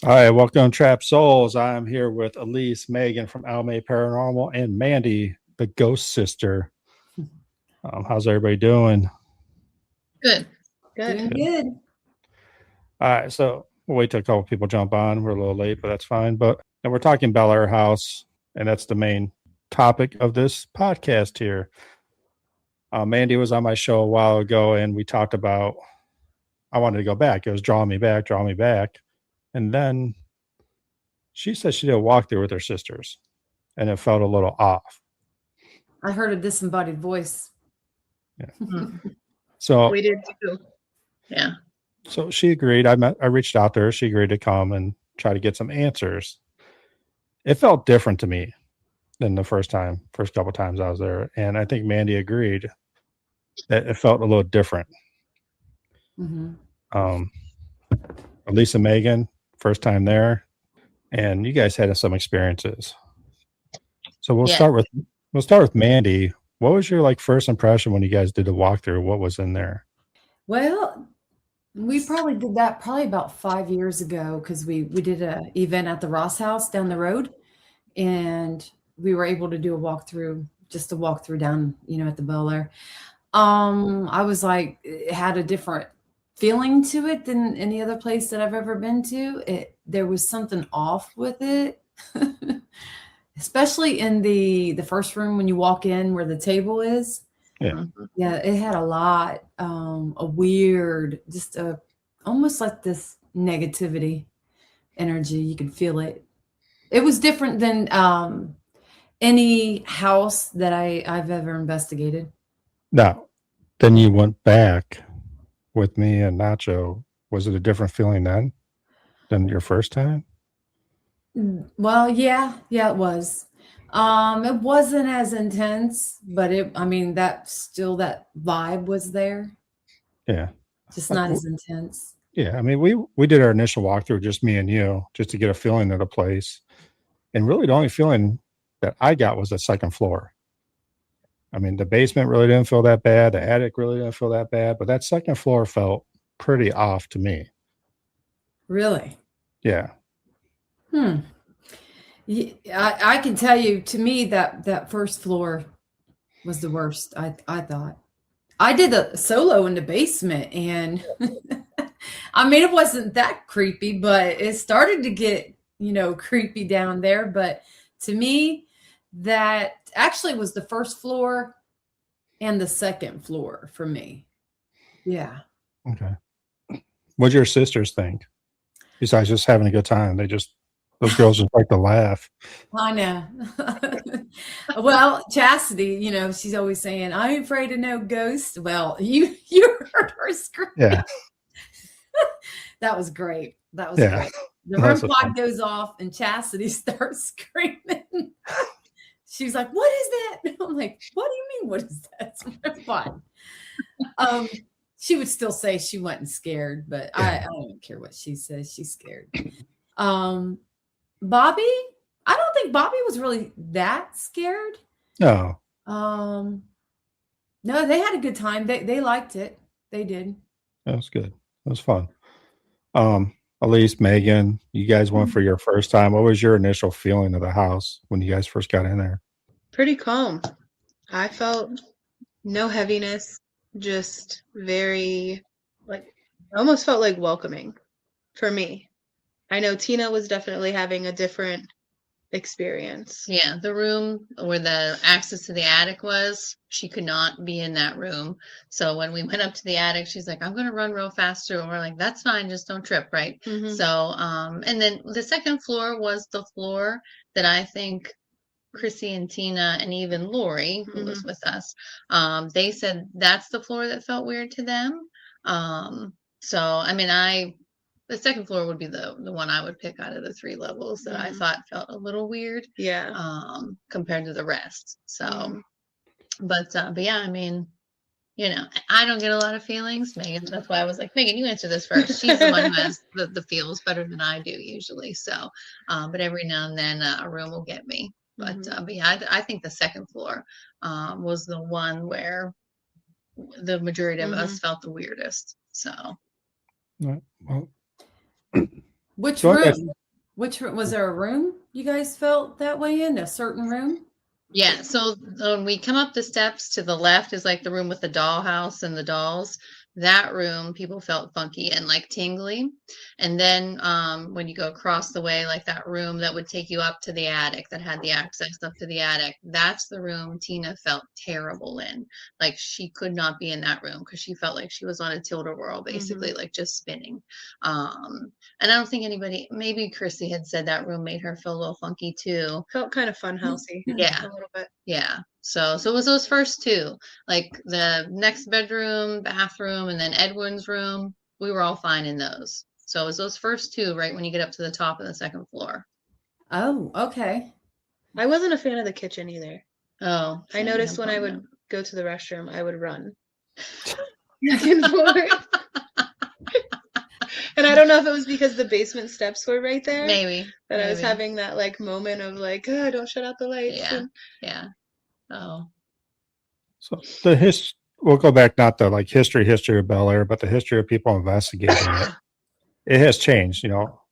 All right, welcome, Trap Souls. I'm here with Aleece, Maegan from Almae Paranormal, and Mandy, the ghost sister. How's everybody doing? Good. Doing Good. good. All right, so we'll wait till a couple people jump on. We're a little late, but that's fine. And we're talking Bellaire House, and that's the main topic of this podcast here. Mandy was on my show a while ago, and we talked about I wanted to go back. It was draw me back, and then she said she did a walkthrough with her sisters, and it felt a little off. I heard a disembodied voice. Yeah. So we did too. Yeah. So she agreed. I reached out to her. She agreed to come and try to get some answers. It felt different to me than the first couple times I was there. And I think Mandy agreed that it felt a little different. Mm-hmm. Aleece and Maegan, first time there. And you guys had some experiences. So we'll start with Mandy. What was your first impression when you guys did the walkthrough? What was in there? Well, we probably did that about 5 years ago because we did an event at the Ross House down the road, and we were able to do a walkthrough, just a walkthrough down, at the Bellaire. I was like, it had a different feeling to it than any other place that I've ever been to. There was something off with it, especially in the first room when you walk in where the table is. Yeah, it had a lot, a weird, just almost like this negativity energy. You could feel it. It was different than any house that I've ever investigated. Now, then you went back with me and Nacho. Was it a different feeling then than your first time? Well, yeah, it was. It wasn't as intense, but that vibe was there. Yeah. Just not as intense. Yeah. I mean, we did our initial walkthrough, just me and you, just to get a feeling of the place. And really the only feeling that I got was the second floor. I mean, the basement really didn't feel that bad. The attic really didn't feel that bad, but that second floor felt pretty off to me. Really? Yeah. I can tell you, to me, that first floor was the worst. I thought I did a solo in the basement, and I mean, it wasn't that creepy, but it started to get creepy down there. But to me, that actually was the first floor and the second floor for me. Yeah. Okay. What'd your sisters think? Besides just having a good time, those girls just like to laugh. I know. Well, Chastity, she's always saying, "I'm afraid of no ghosts." Well, you heard her scream. Yeah. That was great. Great. The REM pod goes off and Chastity starts screaming. She's like, "What is that?" I'm like, "What do you mean? What is that?" It's REM pod. She would still say she wasn't scared, but I don't care what she says. She's scared. Bobby, I don't think Bobby was really that scared. No. No, they had a good time. They liked it. They did. That was good. That was fun. Aleece, Maegan, you guys went for your first time. What was your initial feeling of the house when you guys first got in there? Pretty calm. I felt no heaviness, just very, almost felt like welcoming for me. I know Tina was definitely having a different experience. Yeah, the room where the access to the attic was, she could not be in that room. So when we went up to the attic, she's like, "I'm going to run real fast through." And we're like, "That's fine, just don't trip," right? Mm-hmm. So, and then the second floor was the floor that I think Chrissy and Tina and even Lori, who was with us, they said that's the floor that felt weird to them. So, I mean, the second floor would be the one I would pick out of the 3 levels that I thought felt a little weird. Yeah. Compared to the rest. So, but yeah, I mean, I don't get a lot of feelings, Maegan. That's why I was like, Maegan, you answer this first. She's the one who has the feels better than I do usually. So, but every now and then a room will get me. But, but yeah, I think the second floor was the one where the majority of us felt the weirdest. So. Well, Which Go ahead. room? Which room? Was there a room you guys felt that way in? A certain room? Yeah, so when we come up the steps to the left is like the room with the dollhouse and the dolls. That room, people felt funky and like tingly. And then when you go across the way, like that room that would take you up to the attic, that had the access up to the attic, that's the room Tina felt terrible in. Like she could not be in that room because she felt like she was on a tilt-a-whirl, basically, like just spinning. And I don't think anybody, maybe Chrissy had said that room made her feel a little funky too. Felt kind of fun housey. Yeah. A little bit. Yeah. So it was those first two, like the next bedroom, bathroom, and then Edwin's room. We were all fine in those. So it was those first two right when you get up to the top of the second floor. Oh, okay. I wasn't a fan of the kitchen either. Oh, I noticed when I would go to the restroom, I would run back and forth. And I don't know if it was because the basement steps were right there. Maybe. That I was having that like moment of like, oh, don't shut out the lights. Yeah. Yeah. Oh. So we'll go back not the like history of Bellaire, but the history of people investigating it. It has changed.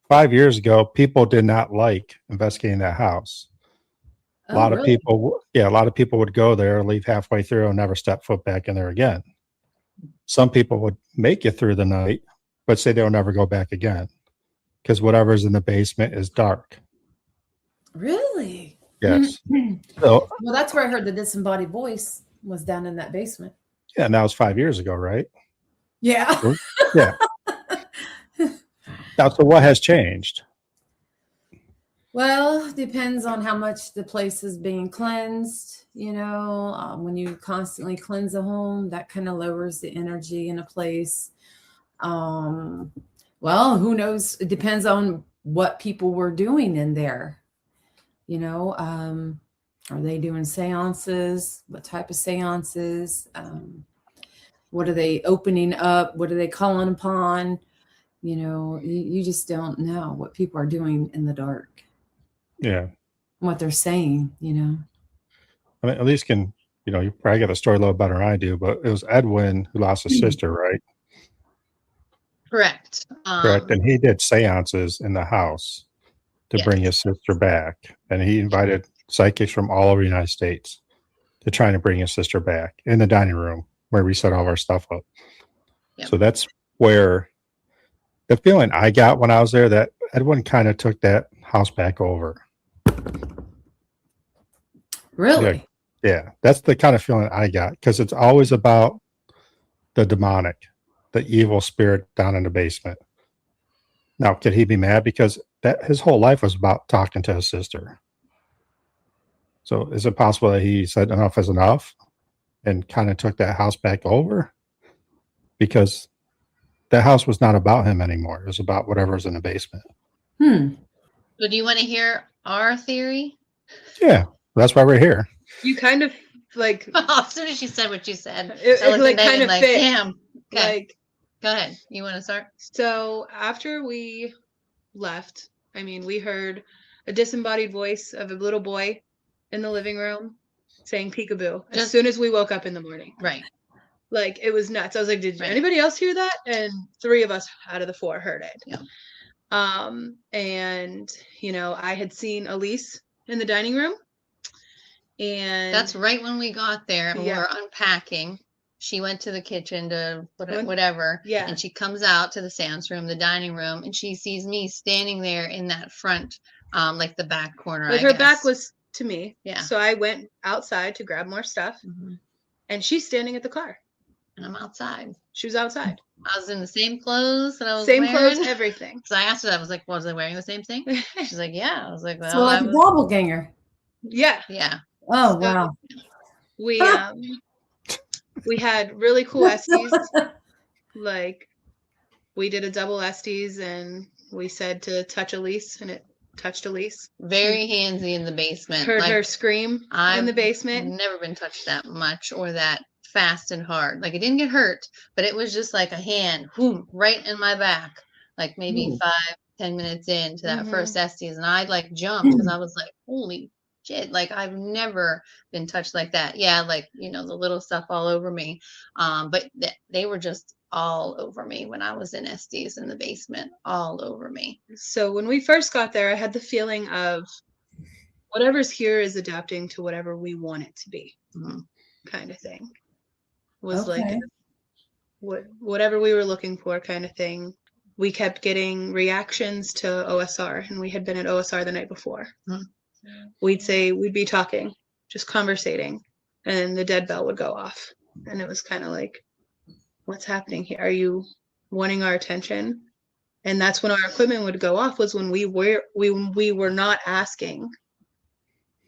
5 years ago, people did not like investigating that house. A lot of people would go there, leave halfway through, and never step foot back in there again. Some people would make it through the night, but say they'll never go back again because whatever's in the basement is dark. Really? Yes. So, well, that's where I heard the disembodied voice was down in that basement. Yeah, and that was 5 years ago, right? Yeah. Yeah. Now, so what has changed? Well, depends on how much the place is being cleansed. When you constantly cleanse a home, that kind of lowers the energy in a place. Well, who knows? It depends on what people were doing in there. Are they doing seances? What type of seances? What are they opening up? What are they calling upon? You just don't know what people are doing in the dark. Yeah. What they're saying, I mean, at least you probably get the story a little better than I do, but it was Edwin who lost his sister, right? Correct. Correct. And he did seances in the house to bring his sister back. And he invited psychics from all over the United States to try to bring his sister back in the dining room where we set all of our stuff up. Yep. So that's where the feeling I got when I was there, that Edwin kind of took that house back over. Really? Yeah. That's the kind of feeling I got, because it's always about the demonic, the evil spirit down in the basement. Now, could he be mad because his whole life was about talking to his sister? So is it possible that he said enough is enough and kind of took that house back over? Because that house was not about him anymore. It was about whatever's in the basement. So do you want to hear our theory? Yeah, that's why we're here. You kind of like... as soon as you said what you said, it like kind of like, fit. damn. Okay. Like, go ahead. You want to start? So after we left, we heard a disembodied voice of a little boy in the living room saying peekaboo as soon as we woke up in the morning. Right. Like, it was nuts. I was like, did anybody else hear that? And 3 of us out of the 4 heard it. Yeah. And I had seen Aleece in the dining room. And that's right when we got there and we were unpacking. She went to the kitchen to whatever. Yeah. And she comes out to the seance room, the dining room, and she sees me standing there in that front, like the back corner. Like her back was to me. Yeah. So I went outside to grab more stuff. And she's standing at the car. And I'm outside. She was outside. I was in the same clothes that I was wearing. Same clothes, everything. So I asked her, I was like, was I wearing the same thing? She's like, yeah. I was like, well, so like a doppelganger. Yeah. Yeah. Oh, wow. We had really cool Estes. Like, we did a double Estes and we said to touch Aleece, and it touched Aleece. Very handsy in the basement. Heard her scream in the basement. Never been touched that much or that fast and hard. Like, it didn't get hurt, but it was just like a hand right in my back, like maybe 5-10 minutes into that first Estes, and I like jumped because I was like, holy shit, like I've never been touched like that. Yeah, like the little stuff all over me, but they were just all over me when I was in Estes in the basement, all over me. So when we first got there, I had the feeling of whatever's here is adapting to whatever we want it to be, kind of thing. Was like Okay. whatever we were looking for, kind of thing. We kept getting reactions to OSR, and we had been at OSR the night before. We'd be talking, just conversating, and the dead bell would go off. And it was kind of like, what's happening here? Are you wanting our attention? And that's when our equipment would go off, was when we were not asking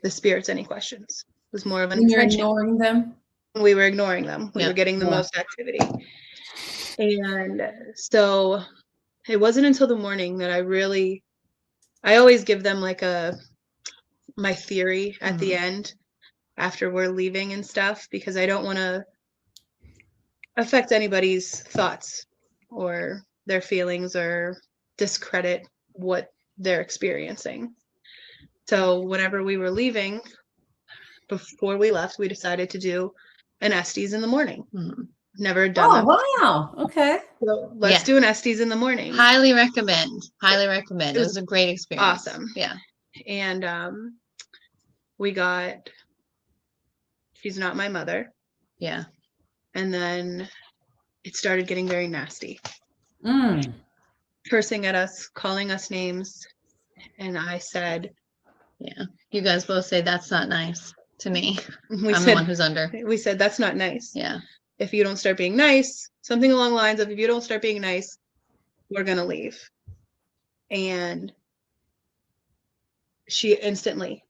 the spirits any questions. It was more of an When you're intention. ignoring them. We were ignoring them. We Yeah. were getting the Yeah. most activity. And so it wasn't until the morning that I always give them like my theory at the end after we're leaving and stuff, because I don't want to affect anybody's thoughts or their feelings or discredit what they're experiencing. So whenever we were leaving, before we left, we decided to do an Estes in the morning. Never done Oh, that. wow. Okay. So let's do an Estes in the morning. Highly recommend. Highly recommend. It was a great experience. Awesome. Yeah. And we got She's Not My Mother. Yeah. And then it started getting very nasty. Cursing at us, calling us names. And I said, yeah. You guys both say that's not nice to me. I'm the said, one who's under. We said, that's not nice. Yeah. If you don't start being nice, something along the lines of, if you don't start being nice, we're going to leave. And she instantly,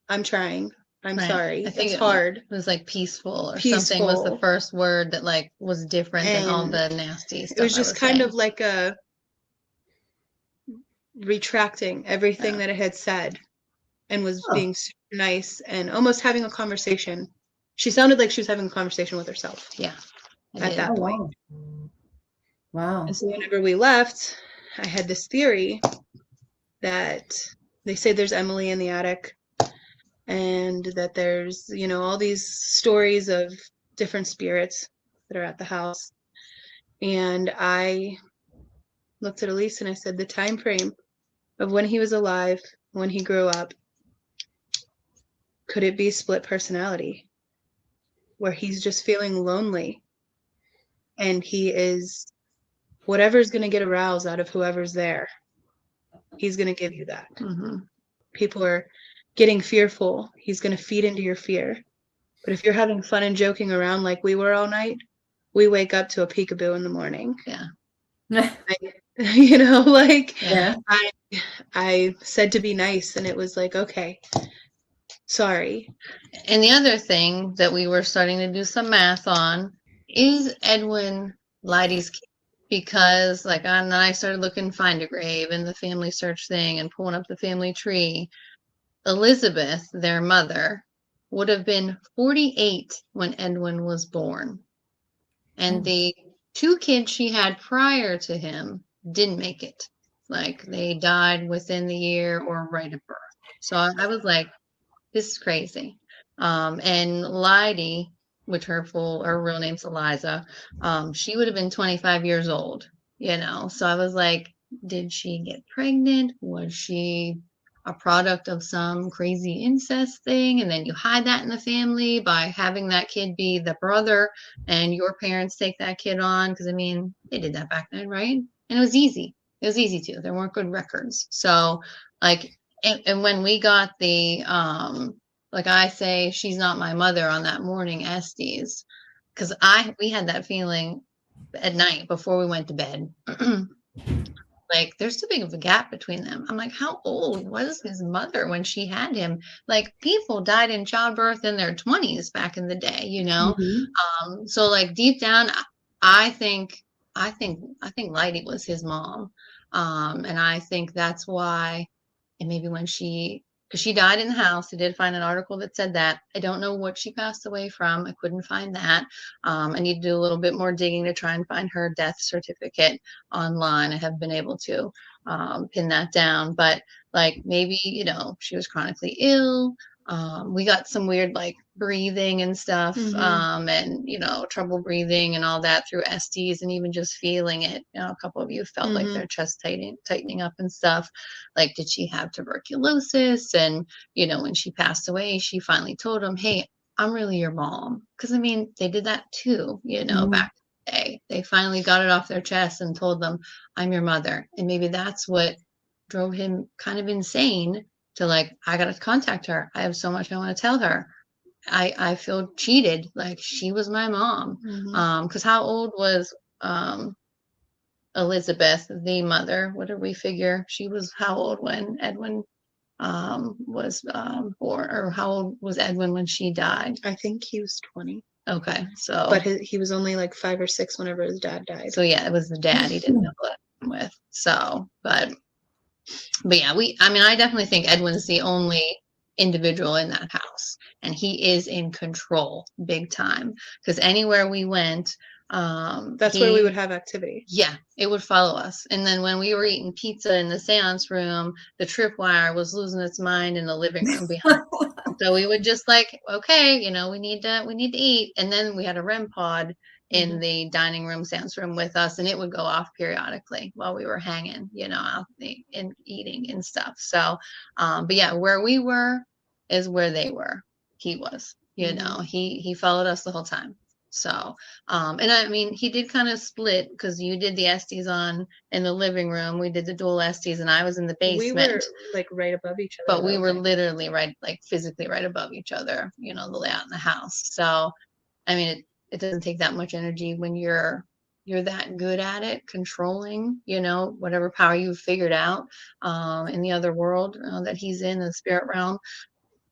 I'm trying. I'm Right. sorry. I think it's hard. It was like peaceful or something was the Peaceful. first word that like was different than all And the nasty stuff. It was I just kind saying. of like a retracting everything that it had said, and was being super nice and almost having a conversation. She sounded like she was having a conversation with herself. Yeah. At that point. Wow. And so whenever we left, I had this theory that they say there's Emily in the attic, and that there's, all these stories of different spirits that are at the house. And I looked at Aleece and I said, the time frame of when he was alive, when he grew up, could it be split personality, where he's just feeling lonely, and he is, whatever's going to get aroused out of whoever's there, he's going to give you that. People are getting fearful, he's going to feed into your fear. But if you're having fun and joking around like we were all night, we wake up to a peekaboo in the morning. Yeah. I said to be nice, and it was like, okay, sorry. And the other thing that we were starting to do some math on is Edwin Leidy's kid. Because and I started looking Find a Grave and the family search thing and pulling up the family tree. Elizabeth, their mother, would have been 48 when Edwin was born. And the two kids she had prior to him didn't make it. They died within the year or right at birth. So I was like, this is crazy. And Leidy, which her real name's Eliza, she would have been 25 years old, So I was like, did she get pregnant? Was she a product of some crazy incest thing? And then you hide that in the family by having that kid be the brother and your parents take that kid on. Because, they did that back then, right? And it was easy. It was easy to. There weren't good records. So, and when we got the, I say, she's not my mother on that morning, Estes, because we had that feeling at night before we went to bed. There's too big of a gap between them. I'm like, how old was his mother when she had him? People died in childbirth in their 20s back in the day, So deep down, I think Leidy was his mom. And I think that's why, and maybe when because she died in the house. I did find an article that said that. I don't know what she passed away from. I couldn't find that. I need to do a little bit more digging to try and find her death certificate online. I haven't been able to pin that down. But maybe, she was chronically ill. We got some weird like breathing and stuff, Mhm. and trouble breathing and all that through STs, and even just feeling it. A couple of you felt like their chest tightening up and stuff. Like, did she have tuberculosis? And when she passed away, she finally told him, "Hey, I'm really your mom." Because I mean, they did that too. Mhm. Back in the day, they finally got it off their chest and told them, "I'm your mother." And maybe that's what drove him kind of insane to like, I gotta contact her. I have so much I want to tell her. I feel cheated. Like she was my mom. Mhm. Because how old was Elizabeth, the mother? What did we figure? She was how old when Edwin was born, or how old was Edwin when she died? I think he was 20, Okay, so but he was only like 5 or 6 whenever his dad died. so yeah, it was the dad he didn't know what with. So, but yeah, I definitely think Edwin's the only individual in that house, and he is in control big time, because anywhere we went, That's where we would have activity. yeah, it would follow us. And then when we were eating pizza in the seance room, the tripwire was losing its mind in the living room behind. So we would just like, okay, we need to eat. And then we had a REM pod in the dining room, seance room with us, and it would go off periodically while we were hanging, out and eating and stuff. So, but yeah, where we were is where they were. He was, he followed us the whole time. So, and I mean, he did kind of split, because you did the Estes on in the living room. We did the dual Estes, and I was in the We were basement. like right above each other. But we were literally right, like physically right above each other, the layout in the house. So, I mean, it doesn't take that much energy when you're that good at it, controlling, whatever power you've figured out in the other world that he's in the spirit realm,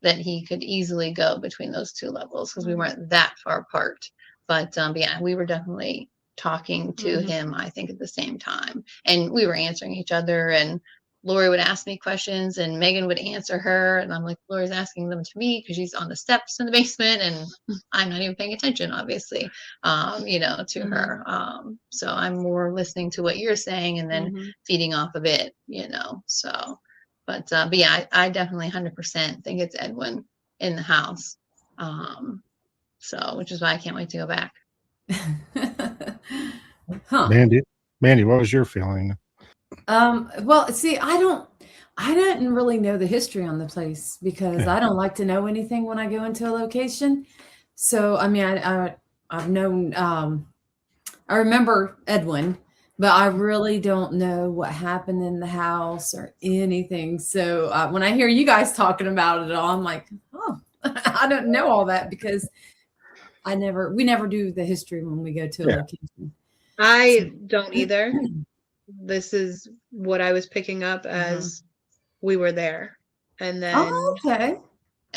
that he could easily go between those two levels, because we weren't that far apart. But yeah, we were definitely talking to him, I think, at the same time, and we were answering each other, and Lori would ask me questions and Megan would answer her, and I'm like, Lori's asking them to me because she's on the steps in the basement and I'm not even paying attention, obviously, to her. So I'm more listening to what you're saying and then feeding off of it, so. But yeah, I definitely 100% think it's Edwin in the house. So, which is why I can't wait to go back. Huh. Mandy, what was your feeling? Well, see, I didn't really know the history on the place, because I don't like to know anything when I go into a location. So, I mean, I've known, I remember Edwin, but I really don't know what happened in the house or anything. So when I hear you guys talking about it all, I'm like, oh, I don't know all that, because we never do the history when we go to a location. I don't either. This is what I was picking up as we were there. And then okay.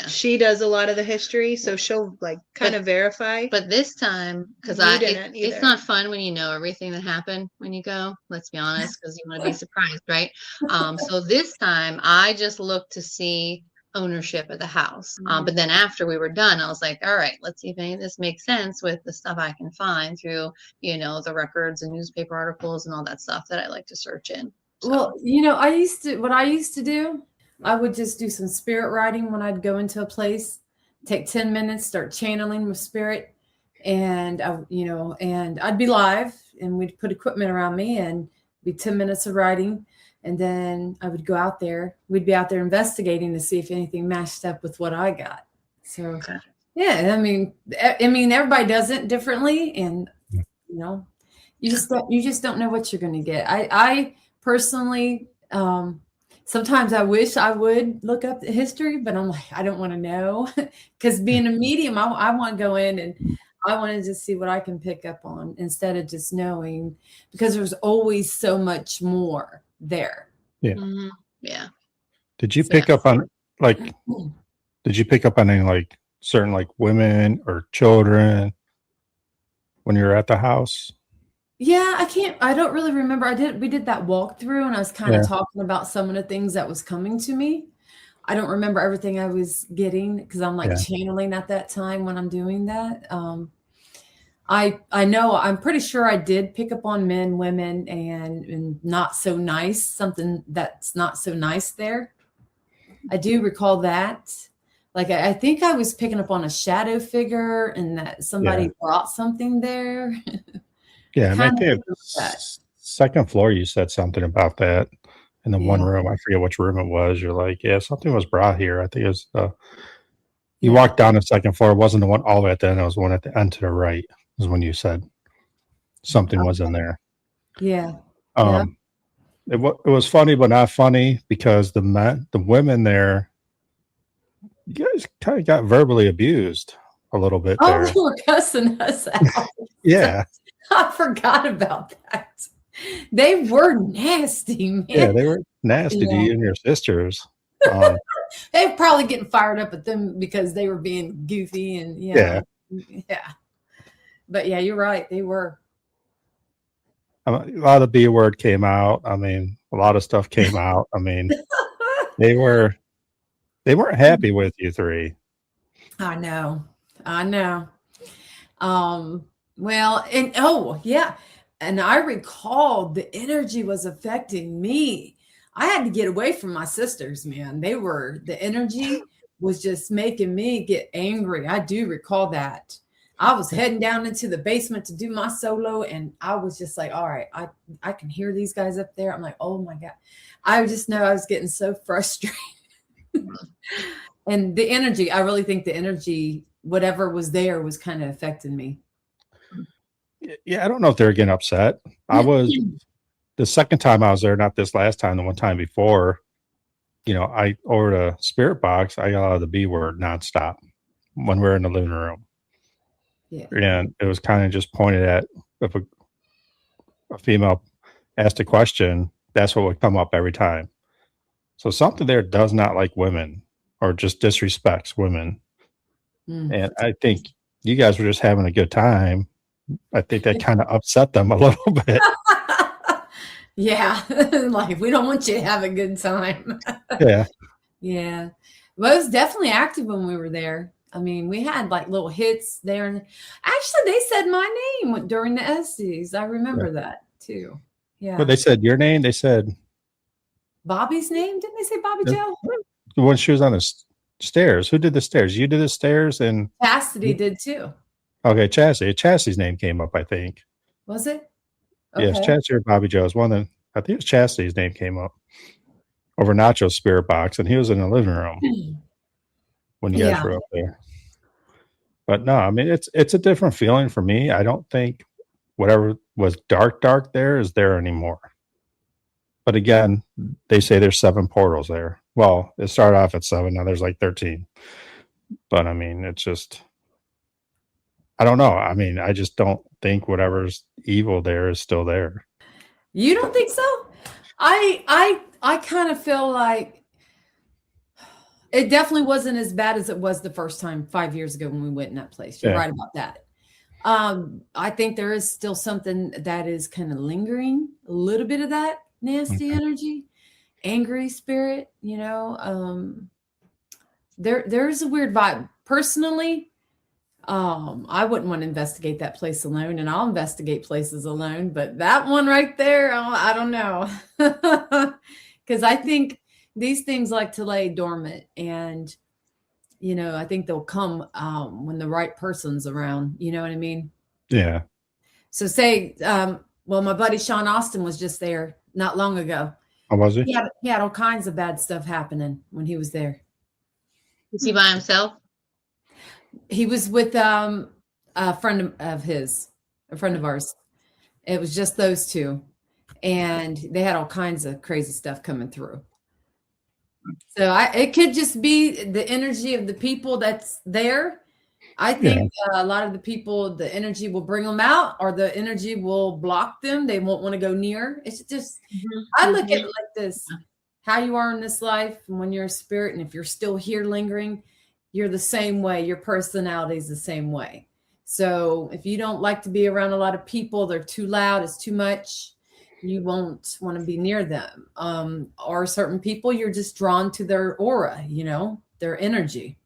She does a lot of the history, so she'll like kind of verify. But this time, because it's not fun when you know everything that happened when you go. Let's be honest, because you want to be surprised, right? So this time, I just looked to see ownership of the house. But then after we were done, I was like, all right, let's see if any of this makes sense with the stuff I can find through, the records and newspaper articles and all that stuff that I like to search in. So. Well, what I used to do, I would just do some spirit writing when I'd go into a place, take 10 minutes, start channeling with spirit. And, and I'd be live, and we'd put equipment around me, and be 10 minutes of writing. And then I would go out there. We'd be out there investigating to see if anything matched up with what I got. So, yeah, I mean, everybody does it differently. And, you just don't know what you're going to get. I personally, sometimes I wish I would look up the history, but I'm like, I don't want to know, because being a medium, I want to go in and I want to just see what I can pick up on instead of just knowing, because there's always so much more there. Yeah. Yeah. Did you pick up on any like certain like women or children when you were at the house? Yeah, I don't really remember. We did that walkthrough, and I was kind of talking about some of the things that was coming to me. I don't remember everything I was getting, because I'm like channeling at that time when I'm doing that. I know, I'm pretty sure I did pick up on men, women, and not so nice, something that's not so nice there. I do recall that. Like I think I was picking up on a shadow figure, and that somebody brought something there. Yeah, and I Kind of think that. second floor, you said something about that in the one Yeah. room. I forget which room it was. You're like, yeah, something was brought here. I think it was you Yeah. walked down the second floor. It wasn't the one all the way at the end. It was the one at the end to the right. Is when you said something was in there. Yeah. It was funny, but not funny because the women there, you guys kind of got verbally abused a little bit Oh, there. they were cussing us out. Yeah. I forgot about that. They were nasty, man. Yeah, they were nasty to you and your sisters. They were probably getting fired up at them because they were being goofy and yeah. But yeah, you're right. They were. A lot of the B word came out. I mean, a lot of stuff came out. I mean, they weren't happy with you three. I know. Well, and and I recall the energy was affecting me. I had to get away from my sisters, man. The energy was just making me get angry. I do recall that. I was heading down into the basement to do my solo, and I was just like, all right, I can hear these guys up there. I'm like, oh my God. I just know I was getting so frustrated. And the energy, I really think the energy, whatever was there, was kind of affecting me. Yeah, I don't know if they were getting upset. I was the second time I was there, not this last time, the one time before, I ordered a spirit box. I got out of the B word nonstop when we were in the living room. Yeah. And it was kind of just pointed at if a female asked a question, that's what would come up every time. So something there does not like women or just disrespects women. And I think you guys were just having a good time. I think that kind of upset them a little bit. Yeah. Like, we don't want you to have a good time. Yeah. Yeah. Well, it was definitely active when we were there. I mean, we had like little hits there. And actually, they said my name during the Estes. I remember that too. Yeah. But they said your name. They said Bobby's name. Didn't they say Bobby Joe? When she was on the stairs. Who did the stairs? You did the stairs, and Chastity did too. Okay, Chastity. Chastity's name came up, I think. Was it? Okay. Yes, Chastity or Bobby Joe's one. I think it was Chastity's name came up over Nacho's spirit box, and he was in the living room when you guys were up there. But no, I mean it's a different feeling for me. I don't think whatever was dark there is there anymore. But again, they say there's 7 portals there. Well, it started off at 7, now there's like 13. But I mean, it's just, I don't know. I mean, I just don't think whatever's evil there is still there. You don't think so? I kind of feel like it definitely wasn't as bad as it was the first time 5 years ago when we went in that place. You're right about that. I think there is still something that is kind of lingering, a little bit of that nasty energy, angry spirit, there's a weird vibe. Personally, I wouldn't want to investigate that place alone, and I'll investigate places alone, but that one right there, I don't know. Because I think these things like to lay dormant, and I think they'll come when the right person's around. You know what I mean? Yeah. So say, well, my buddy Sean Austin was just there not long ago. Oh, was he? He had all kinds of bad stuff happening when he was there. Was he by himself? He was with a friend of ours. It was just those two, and they had all kinds of crazy stuff coming through. So it could just be the energy of the people that's there. I think a lot of the people, the energy will bring them out, or the energy will block them. They won't want to go near. It's just, I look at it like this: how you are in this life, and when you're a spirit, and if you're still here lingering, you're the same way. Your personality is the same way. So if you don't like to be around a lot of people, they're too loud, it's too much, you won't want to be near them. Or certain people, you're just drawn to their aura, their energy.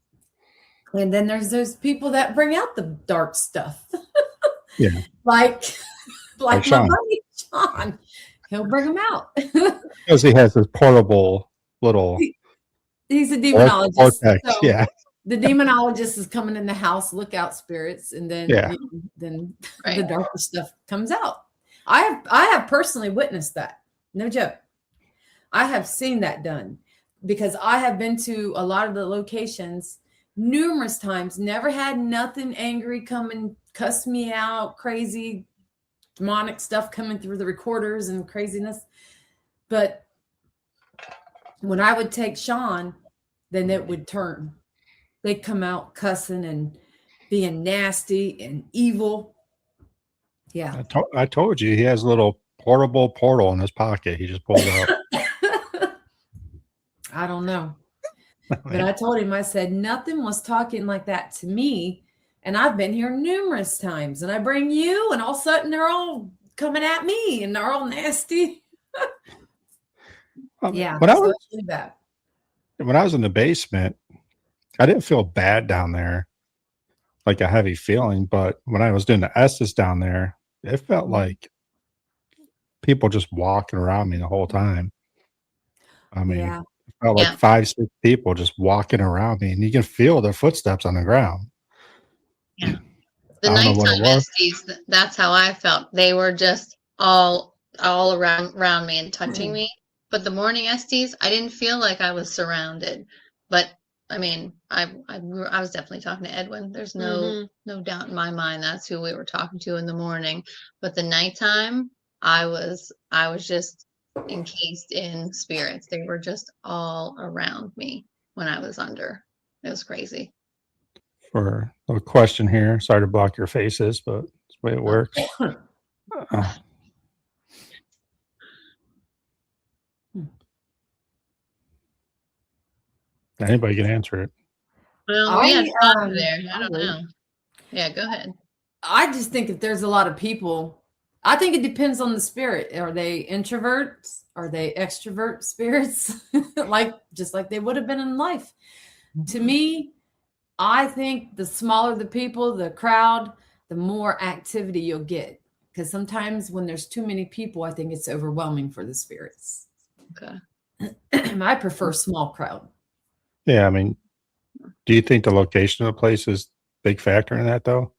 And then there's those people that bring out the dark stuff. Yeah. like my Sean. buddy Sean. He'll bring them out. Because he has this portable little... He's a demonologist. Vortex. So, the demonologist is coming in the house, look out spirits, and then Yeah. then Right. the darker stuff comes out. I have personally witnessed that. No joke. I have seen that done because I have been to a lot of the locations numerous times, never had nothing angry come and cuss me out, crazy demonic stuff coming through the recorders and craziness. But when I would take Sean, then it would turn. They'd come out cussing and being nasty and evil. Yeah. I told you he has a little portable portal in his pocket. He just pulled it out. I don't know. But I told him, I said, nothing was talking like that to me. And I've been here numerous times. And I bring you, and all of a sudden they're all coming at me and they're all nasty. Yeah. When I was it's really bad. when I was in the basement, I didn't feel bad down there, like a heavy feeling. But when I was doing the S's down there, it felt like people just walking around me the whole time. I mean, Yeah. it felt like Yeah. 5, 6 people just walking around me, and you can feel their footsteps on the ground. Yeah. I The don't know what it nighttime was. STs, that's how I felt. They were just all around me and touching me. But the morning STs, I didn't feel like I was surrounded. But I mean, I was definitely talking to Edwin. There's no doubt in my mind that's who we were talking to in the morning. But the nighttime, I was just encased in spirits. They were just all around me when I was under. It was crazy. For a question here, sorry to block your faces, but it's the way it works. Anybody can answer it. Well, we had Todd there. I I don't would. know. Yeah, go ahead. I just think if there's a lot of people, I think it depends on the spirit. Are they introverts? Are they extrovert spirits? just like they would have been in life. To me, I think the smaller the people, the crowd, the more activity you'll get. Because sometimes when there's too many people, I think it's overwhelming for the spirits. Okay. I prefer small crowd. Yeah, I mean, do you think the location of the place is a big factor in that, though?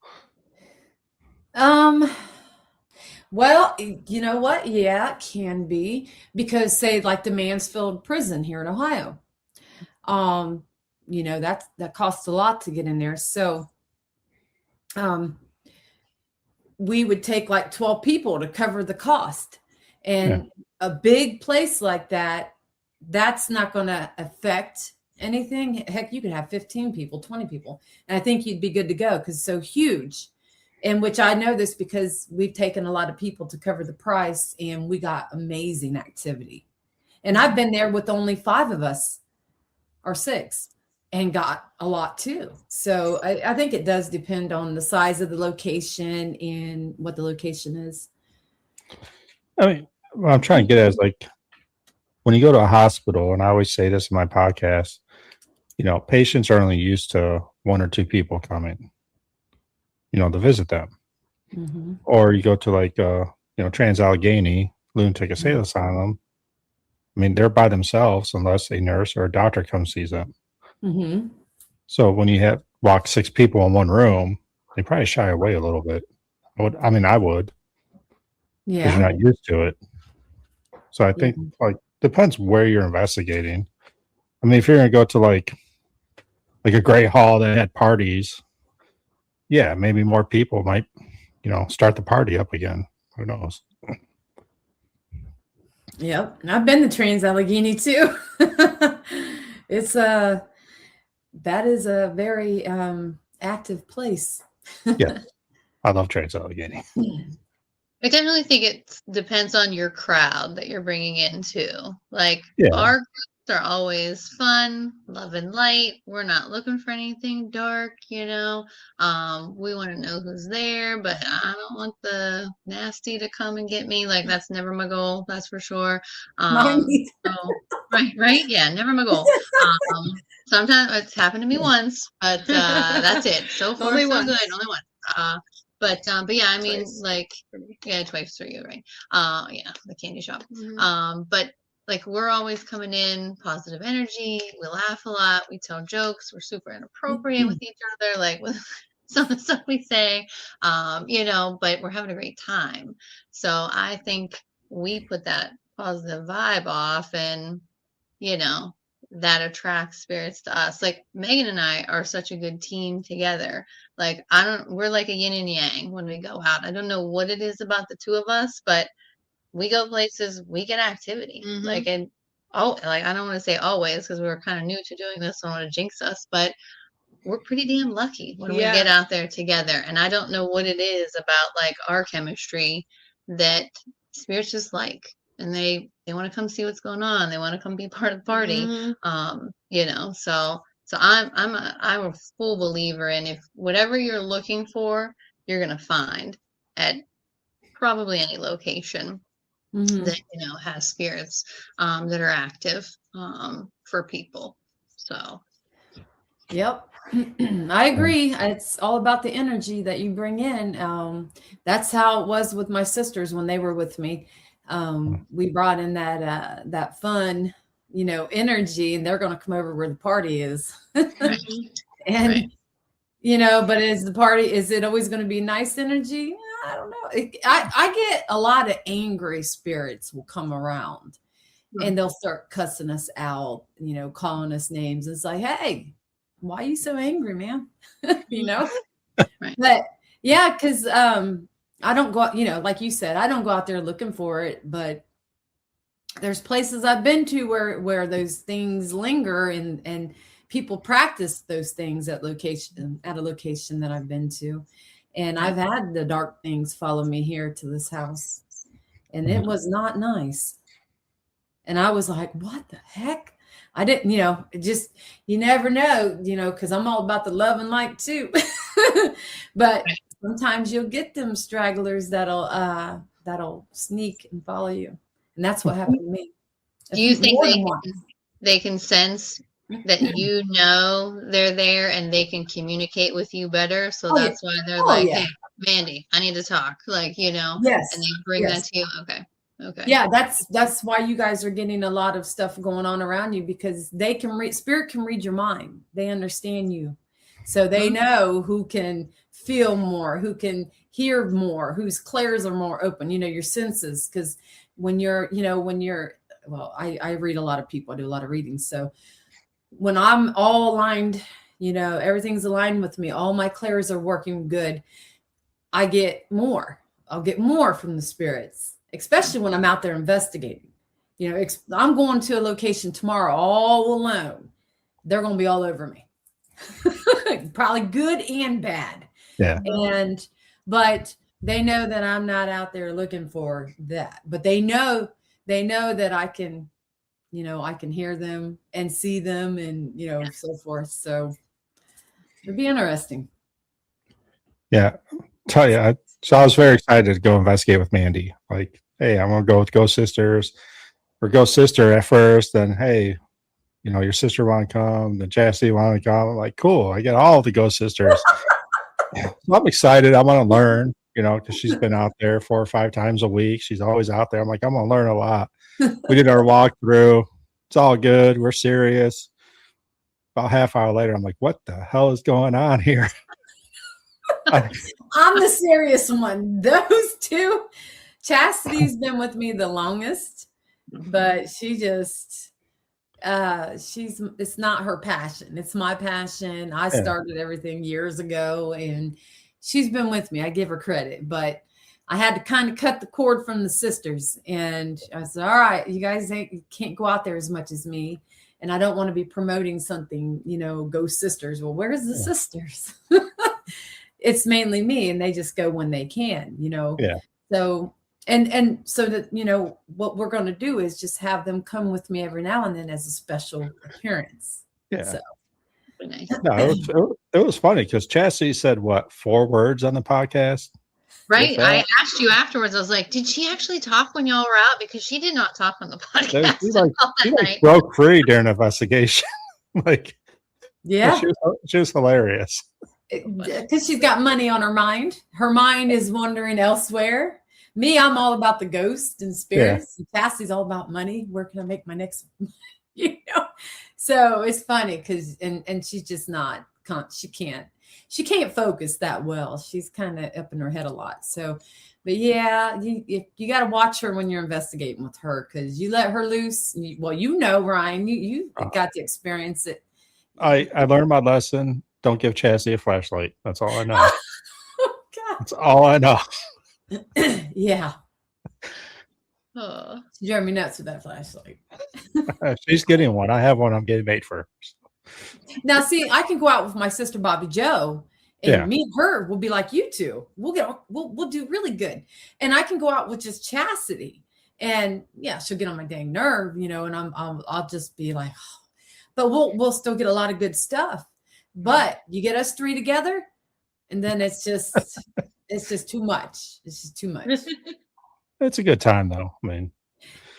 Well, you know what? Yeah, it can be. Because say like the Mansfield prison here in Ohio. That costs a lot to get in there. So we would take like 12 people to cover the cost. And a big place like that, that's not going to affect anything. Heck, you could have 15 people, 20 people. And I think you'd be good to go because it's so huge. And which I know this because we've taken a lot of people to cover the price and we got amazing activity. And I've been there with only 5 of us or 6 and got a lot too. So I think it does depend on the size of the location and what the location is. I mean, what I'm trying to get at is like when you go to a hospital, and I always say this in my podcast, patients are only used to 1 or 2 people coming, to visit them. Mm-hmm. Or you go to like, Trans-Allegheny Lunatic Asylum. I mean, they're by themselves unless a nurse or a doctor comes sees them. Mm-hmm. So when you have locked 6 people in one room, they probably shy away a little bit. I would. Because you're not used to it. So I think depends where you're investigating. I mean, if you're going to go to like a great hall that had parties, yeah, maybe more people might, start the party up again. Who knows? Yep. I've been to Trans-Allegheny too. That is a very active place. Yeah. I love Trans-Allegheny. I definitely think it depends on your crowd that you're bringing in too. Like our groups are always fun, love and light. We're not looking for anything dark, We want to know who's there, but I don't want the nasty to come and get me. Like that's never my goal. That's for sure. Right. Yeah, never my goal. Sometimes it's happened to me once, but that's it. So far, Only so once. good. Only one. But yeah, I mean, twice for you, right? Yeah, the candy shop. Mm-hmm. But like we're always coming in positive energy. We laugh a lot. We tell jokes. We're super inappropriate with each other, like with some of the stuff we say, you know, but we're having a great time. So I think we put that positive vibe off, and, you know, that attracts spirits to us. Like Megan and I are such a good team together. Like we're like a yin and yang when we go out. I don't know what it is about the two of us, but we go places, we get activity. Like, and like I don't want to say always because we were kind of new to doing this. I don't want to jinx us, but we're pretty damn lucky when we get out there together. And I don't know what it is about like our chemistry that spirits just like, and they want to come see what's going on. They want to come be part of the party. You know, so I'm a full believer in, if whatever you're looking for, you're gonna find at probably any location that, you know, has spirits that are active for people. So Yep. I agree. It's all about the energy that you bring in. That's how it was with my sisters when they were with me. We brought in that fun, you know, energy, and they're going to come over where the party is. And, you know, but is it always going to be nice energy? I don't know. I get a lot of angry spirits will come around and they'll start cussing us out, you know, calling us names. It's like, hey, why are you so angry, man? You know? But yeah, because I don't go out, you know, like you said, I don't go out there looking for it, but there's places I've been to where those things linger, and people practice those things at a location that I've been to. And I've had the dark things follow me here to this house, and it was not nice. And I was like, what the heck? I didn't, you know, you never know, you know, because I'm all about the love and light too. But sometimes you'll get them stragglers that'll sneak and follow you. And that's what happened to me. Do you think they can sense that, you know, they're there and they can communicate with you better? So that's why they're hey, Mandy, I need to talk. Like, you know, and they bring that to you. Okay. Yeah, that's why you guys are getting a lot of stuff going on around you, because they can spirit can read your mind. They understand you. So they know who can feel more, who can hear more, whose clairs are more open, you know, your senses. Because when you're, well, I read a lot of people, I do a lot of readings. So when I'm all aligned, you know, everything's aligned with me, all my clairs are working good, I get more. I'll get more from the spirits, especially when I'm out there investigating. You know, I'm going to a location tomorrow all alone. They're going to be all over me. Probably good and bad. Yeah. But they know that I'm not out there looking for that. But they know that I can, you know, I can hear them and see them, and, you know, so forth. So it'd be interesting. Yeah. Tell you, so I was very excited to go investigate with Mandy. Like, hey, I'm going to go with Ghost Sisters, or Ghost Sister at first. Then, hey, you know, your sister want to come, then Chastity want to come. I'm like, cool, I get all the Ghost Sisters. So I'm excited. I want to learn, you know, because she's been out there 4 or 5 times a week. She's always out there. I'm like, I'm going to learn a lot. We did our walkthrough. It's all good. We're serious. About a half hour later, I'm like, what the hell is going on here? I'm the serious one. Those two, Chastity's been with me the longest, but she just, it's not her passion. It's my passion. I started everything years ago, and she's been with me. I give her credit, but I had to kind of cut the cord from the sisters, and I said, all right, you guys can't go out there as much as me. And I don't want to be promoting something, you know, Ghost Sisters. Well, where's the sisters? It's mainly me, and they just go when they can, you know? Yeah. So, and so that, you know, what we're going to do is just have them come with me every now and then as a special appearance. Yeah. So. Nice. No, it was funny because Chastity said, what, 4 words on the podcast? Right. I asked you afterwards. I was like, did she actually talk when y'all were out? Because she did not talk on the podcast. She broke free during the investigation. Like, yeah, she was hilarious. Because she's got money on her mind. Her mind is wandering elsewhere. Me, I'm all about the ghosts and spirits. And Cassie's all about money. Where can I make my next, So it's funny because, and she's just not, she can't focus that well. She's kind of up in her head a lot. So, but yeah, you got to watch her when you're investigating with her, because you let her loose. Ryan, you got to experience it. I learned my lesson. Don't give Chastity a flashlight. That's all I know. Oh, God. That's all I know. Yeah. Oh. She drove me nuts with that flashlight. She's getting one. I have one. I'm getting made for. Now, see, I can go out with my sister Bobby Joe, and me and her will be like you two. We'll do really good. And I can go out with just Chastity, and she'll get on my dang nerve, and I'll just be like, oh. But we'll still get a lot of good stuff. But you get us three together, and then it's just too much. It's just too much. It's a good time, though. I mean,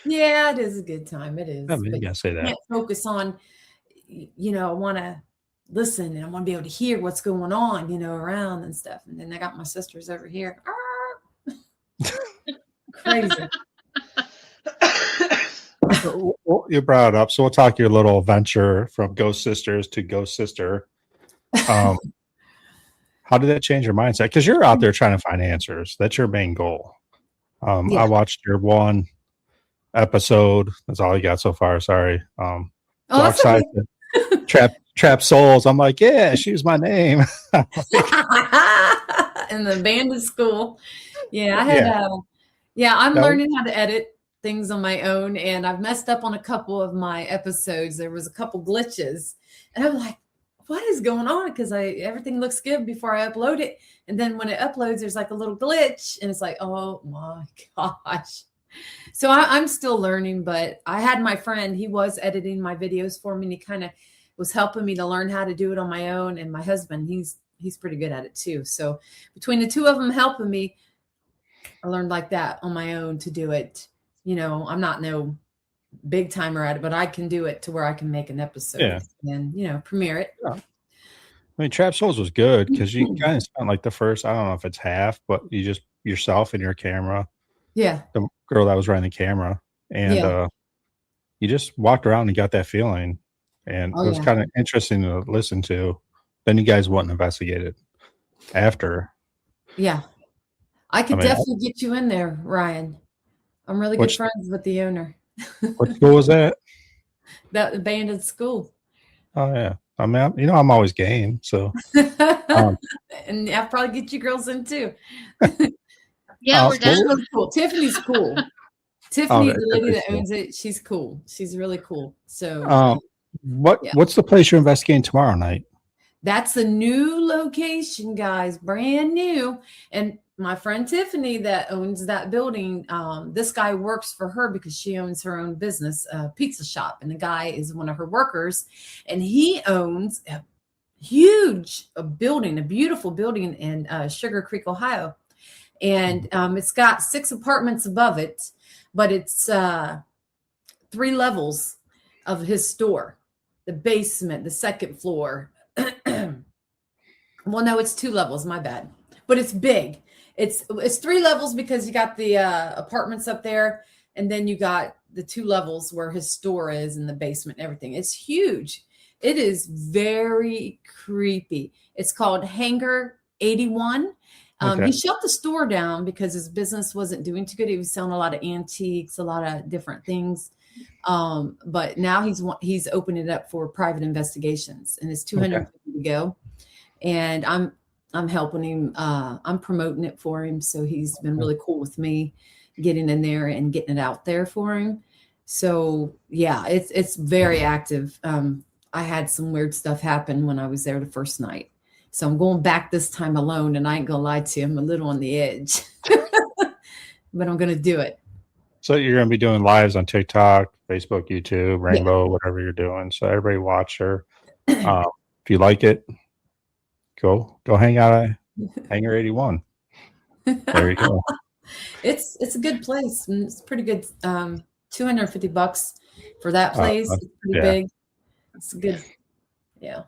yeah, it is a good time. It is. I mean, you gotta say that. Can't focus on, I want to listen and I want to be able to hear what's going on, around and stuff. And then I got my sisters over here. Crazy. Well, you brought it up, so we'll talk your little venture from Ghost Sisters to Ghost Sister. How did that change your mindset? Because you're out there trying to find answers. That's your main goal. I watched your one episode. That's all you got so far. Sorry. Dark Side Trap Souls. I'm like, yeah, she was my name. In the band of school. Yeah, I had. I'm learning how to edit things on my own, and I've messed up on a couple of my episodes. There was a couple glitches, and I'm like, what is going on? Because everything looks good before I upload it, and then when it uploads, there's like a little glitch, and it's like, oh my gosh. So I'm still learning, but I had my friend, he was editing my videos for me, and he kind of was helping me to learn how to do it on my own. And my husband, he's pretty good at it too. So between the two of them helping me, I learned like that on my own to do it. I'm not no big timer at it, but I can do it to where I can make an episode and premiere it. Yeah. I mean, Trap Souls was good because you kind of spent like the first, I don't know if it's half, but you just yourself and your camera. Yeah. The girl that was running the camera. And you just walked around and got that feeling. And it was kind of interesting to listen to. Then you guys went and investigated after. Yeah. I could definitely get you in there, Ryan. I'm really good friends with the owner. What school was that? That abandoned school. Oh, yeah. I mean, I'm always game. So. And I'll probably get you girls in too. Yeah, we're done. Really cool. Tiffany's cool. Tiffany, the lady that owns it, she's cool. She's really cool. So, what's the place you're investigating tomorrow night? That's a new location, guys, brand new. And my friend Tiffany that owns that building, this guy works for her because she owns her own business, pizza shop. And the guy is one of her workers, and he owns a huge building, a beautiful building in Sugar Creek, Ohio. And it's got 6 apartments above it, but it's 3 levels of his store, the basement, the second floor. Well, no, it's 2 levels. My bad. But it's big. It's 3 levels because you got the apartments up there, and then you got the 2 levels where his store is in the basement and everything. It's huge. It is very creepy. It's called Hangar 81. He shut the store down because his business wasn't doing too good. He was selling a lot of antiques, a lot of different things. But now he's opened it up for private investigations, and it's 250 to go. And I'm helping him. I'm promoting it for him. So he's been really cool with me getting in there and getting it out there for him. So yeah, it's very active. I had some weird stuff happen when I was there the first night. So I'm going back this time alone, and I ain't gonna lie to you, I'm a little on the edge, but I'm gonna do it. So you're gonna be doing lives on TikTok, Facebook, YouTube, Rainbow, whatever you're doing. So everybody watch her. If you like it, go hang out at Hangar 81. There you go. It's a good place. It's pretty good. $250 for that place. It's pretty big. It's good. Yeah.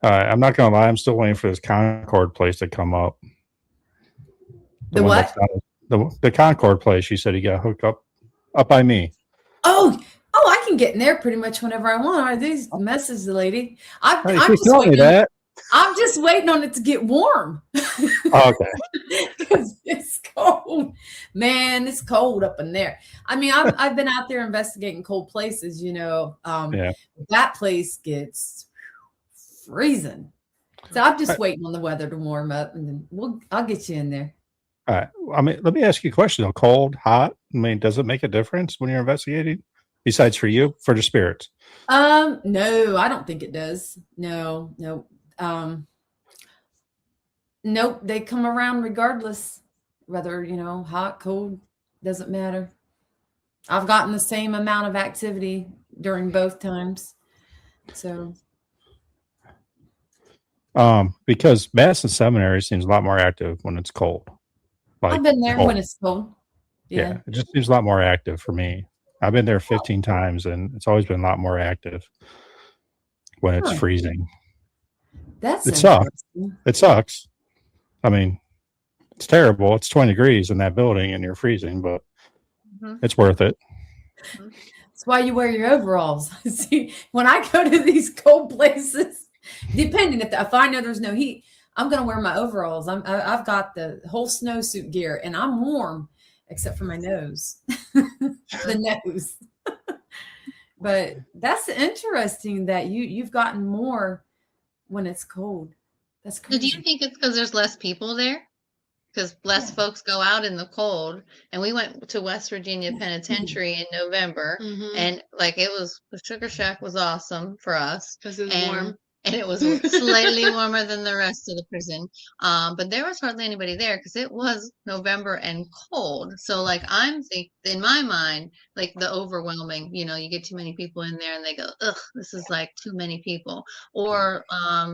I'm not gonna lie. I'm still waiting for this Concord place to come up. The what? the Concord place. You said you got hooked up by me. Oh, I can get in there pretty much whenever I want. Are these messages, lady? I'm Hey, just she's telling me waiting. that. I'm just waiting on it to get warm. Oh, okay. Because it's cold, man. It's cold up in there. I mean, I've been out there investigating cold places. Yeah. That place gets freezing. So I'm just waiting on the weather to warm up, and then I'll get you in there. All right. I mean, let me ask you a question though. Cold, hot. I mean, does it make a difference when you're investigating? Besides for you, for the spirits? No, I don't think it does. No. Nope. They come around regardless, whether hot, cold, doesn't matter. I've gotten the same amount of activity during both times. So. Because Madison Seminary seems a lot more active when it's cold. I've been there when it's cold. Yeah, it just seems a lot more active for me. I've been there 15 times, and it's always been a lot more active when it's freezing. It sucks. It sucks. I mean, it's terrible. It's 20 degrees in that building, and you're freezing, but it's worth it. That's why you wear your overalls. See, when I go to these cold places, depending if I know there's no heat, I'm going to wear my overalls. I've got the whole snowsuit gear, and I'm warm except for my nose, the nose. But that's interesting that you've gotten more when it's cold. That's crazy. So do you think it's because there's less people there? Because less folks go out in the cold, and we went to West Virginia Penitentiary in November, and the Sugar Shack was awesome for us because it was warm. And it was slightly warmer than the rest of the prison. But there was hardly anybody there because it was November and cold. So I'm thinking in my mind, the overwhelming, you get too many people in there and they go, ugh, this is too many people. Or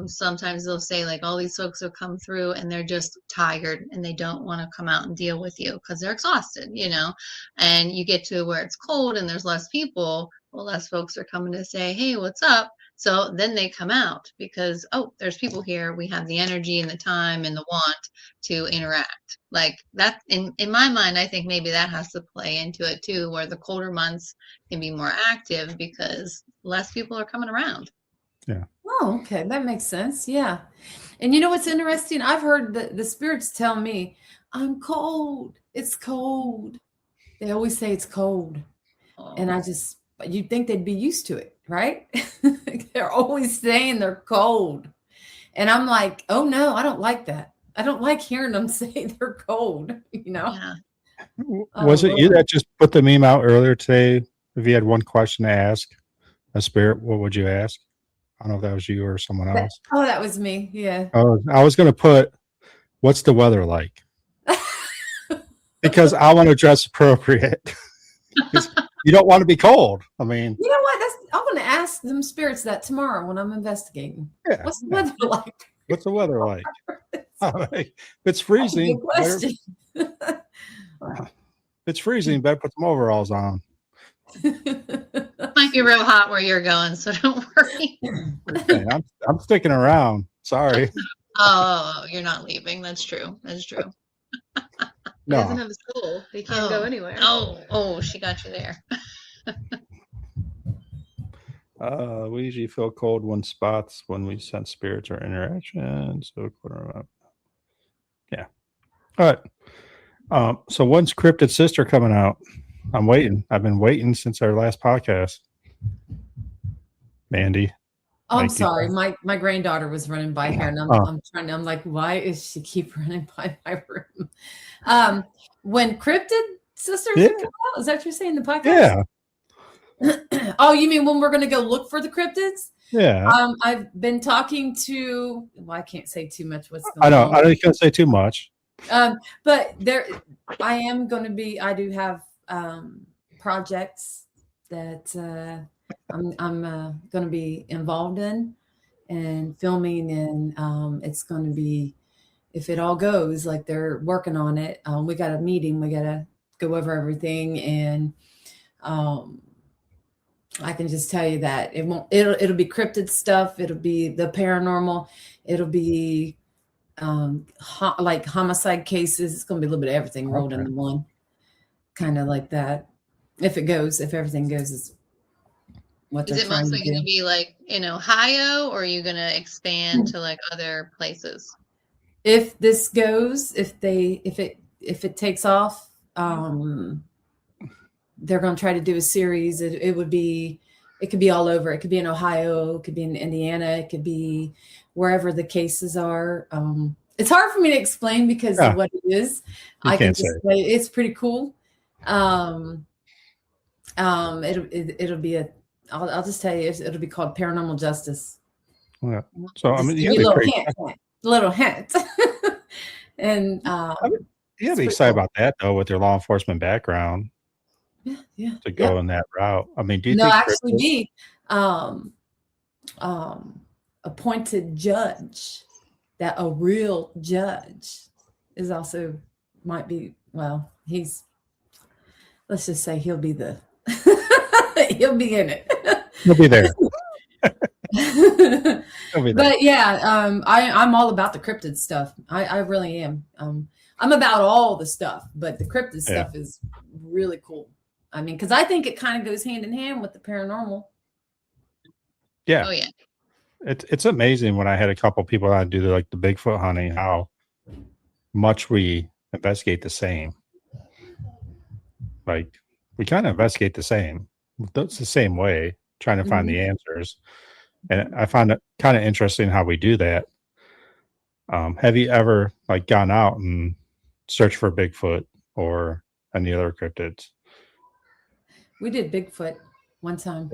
sometimes they'll say all these folks will come through and they're just tired and they don't want to come out and deal with you because they're exhausted, and you get to where it's cold and there's less people. Well, less folks are coming to say, hey, what's up? So then they come out because, there's people here. We have the energy and the time and the want to interact. That in my mind, I think maybe that has to play into it too, where the colder months can be more active because less people are coming around. Yeah. Oh, okay. That makes sense. Yeah. And what's interesting? I've heard the spirits tell me, I'm cold. It's cold. They always say it's cold. Oh. And you'd think they'd be used to it, right? They're always saying they're cold. And I'm like, oh no, I don't like that. I don't like hearing them say they're cold, Yeah. Was it you that just put the meme out earlier today? If you had one question to ask a spirit, what would you ask? I don't know if that was you or someone else. That was me. Yeah. I was going to put, what's the weather like? Because I want to dress appropriate. You don't want to be cold. I mean, you know what? I'm going to ask them spirits that tomorrow when I'm investigating. Yeah, what's the weather like? What's the weather like? If it's freezing. If it's freezing, better put some overalls on. Might be real hot where you're going, so don't worry. Okay, I'm sticking around. Sorry. Oh, you're not leaving. That's true. No. He doesn't have a soul. He can't go anywhere. Oh, she got you there. We usually feel cold when spots when we sense spirits or interactions. So, yeah. All right. So when's Cryptid Sister coming out? I'm waiting. I've been waiting since our last podcast. Mandy. Oh, I'm sorry. My granddaughter was running by here, and I'm like, why is she keep running by my room? When Cryptid Sisters come out? Is that what you're saying, the podcast? Yeah. Oh, you mean when we're going to go look for the cryptids? Yeah. I've been talking to. Well, I can't say too much. What's going on? I don't can't say too much. But I am going to be. I do have projects that I'm going to be involved in and filming, and it's going to be, if it all goes like they're working on it. We got a meeting. We got to go over everything, and I can just tell you that it'll be cryptid stuff. It'll be the paranormal. It'll be like homicide cases. It's going to be a little bit of everything rolled into one, kind of like that. If everything goes is what Is they're it trying mostly to going to do. be like in Ohio, or are you going to expand to like other places? If this goes, if it takes off, they're going to try to do a series. It could be all over. It could be in Ohio, it could be in Indiana, it could be wherever the cases are. It's hard for me to explain because of what it is. I can just say it's pretty cool. It'll be I'll just tell you, it'll be called Paranormal Justice. Yeah. So I mean, you have a little hint. And you have to be excited about that though, with your law enforcement background. Yeah. To go in that route. I mean, do you think actually be appointed judge, that a real judge is also might be, well, let's just say he'll be he'll be in it. He'll be there. But yeah, I'm all about the cryptid stuff. I really am. I'm about all the stuff, but the cryptid stuff is really cool. I mean, because I think it kind of goes hand in hand with the paranormal. Yeah. Oh yeah. It's amazing when I had a couple people that do the Bigfoot hunting, how much we investigate the same. Like, we kind of investigate the same. It's the same way, trying to find the answers. And I find it kind of interesting how we do that. Have you ever gone out and searched for Bigfoot or any other cryptids? We did Bigfoot one time.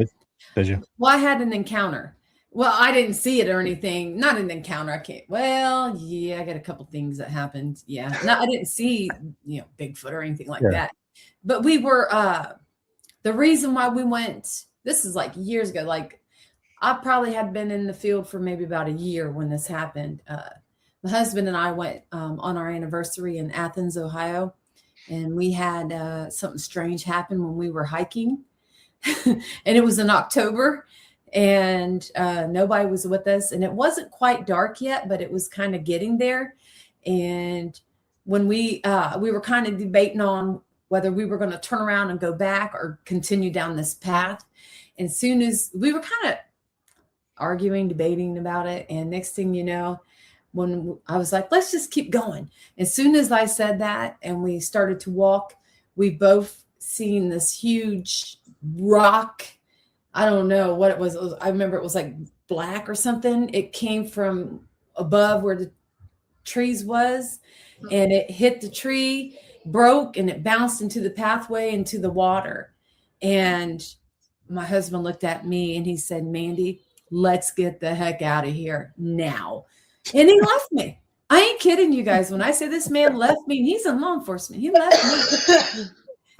Did you? Well, I had an encounter. Well, I didn't see it or anything. Not an encounter. I can't. Well, yeah, I got a couple things that happened. Yeah. No, I didn't see, Bigfoot or anything like that. But we were, the reason why we went, this is like years ago, I probably had been in the field for maybe about a year when this happened. My husband and I went on our anniversary in Athens, Ohio, and we had something strange happen when we were hiking. And it was in October, and nobody was with us, and it wasn't quite dark yet, but it was kind of getting there. And when we were kind of debating on whether we were going to turn around and go back or continue down this path. And as soon as we were kind of arguing, debating about it, and next thing you know, when I was like, let's just keep going. As soon as I said that and we started to walk, we both seen this huge rock. I don't know what it was. I remember it was like black or something. It came from above where the trees was, and it hit the tree, broke, and it bounced into the pathway, into the water. And my husband looked at me and he said, Mandy, let's get the heck out of here now. And he left me. I ain't kidding you guys. When I say this man left me, and he's in law enforcement, he left me.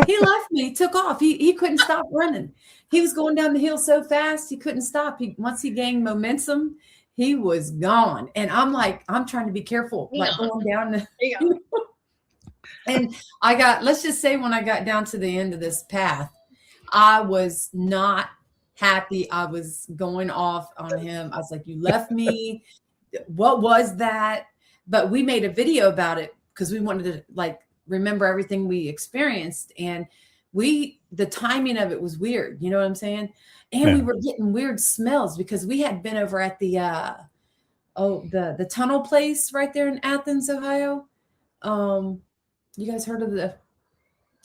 He left me, took off. He couldn't stop running. He was going down the hill so fast, he couldn't stop. Once he gained momentum, he was gone. And I'm like, I'm trying to be careful, going down. And let's just say when I got down to the end of this path, I was not happy. I was going off on him. I was like, you left me. What was that? But we made a video about it because we wanted to remember everything we experienced. And the timing of it was weird. You know what I'm saying? And we were getting weird smells because we had been over at the tunnel place right there in Athens, Ohio. You guys heard of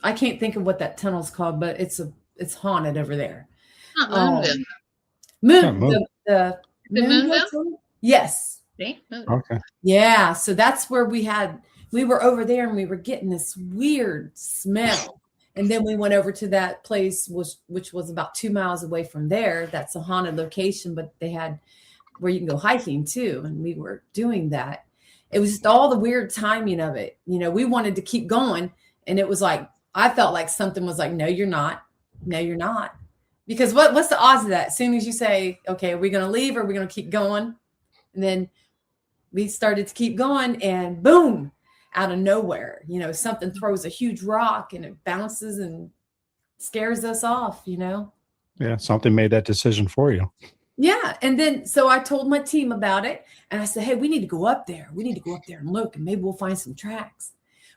I can't think of what that tunnel's called, but it's haunted over there. Moonville. The Moonville tunnel? Yes. Okay. Yeah. So that's where we were over there, and we were getting this weird smell. And then we went over to that place, which was about 2 miles away from there. That's a haunted location, but they had where you can go hiking too. And we were doing that. It was just all the weird timing of it. We wanted to keep going. And it was like, I felt like something was like, no, you're not. No, you're not. Because what's the odds of that? As soon as you say, okay, are we going to leave or are we going to keep going? And then we started to keep going, and boom, out of nowhere, something throws a huge rock and it bounces and scares us off, Yeah, something made that decision for you. Yeah. And then, so I told my team about it and I said, hey, we need to go up there. We need to go up there and look, and maybe we'll find some tracks.